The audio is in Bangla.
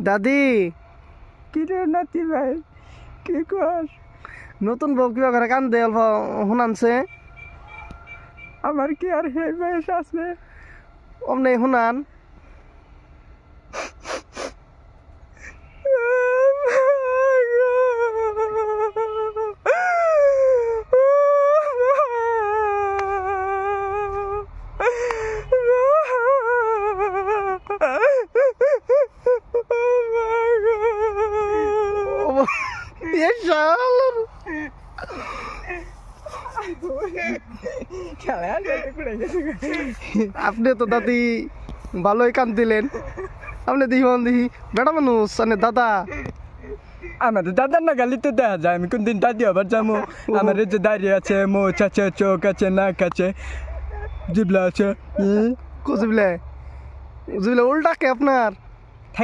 দাদি কি রে নাতি ভাই কি কর? নতুন বউ কিবা করে কান্দে অল্প শুনানছে আমার কি আর হে বয়স আছে? অমনে শুনান। আপনি তো দাদি ভালোই কান দিলেন। আপনি দেখি বেটা মানুষ দাদা আমাদের দাদার না গালিতে দেখা যায়। আমি কোনদিন দাদি আবার যাবো? আমার যে দাঁড়িয়ে আছে, মোচ আছে, চোখ আছে, নাক আছে, জিবলা আছে, কুজিবলে উল্টা কে আপনার?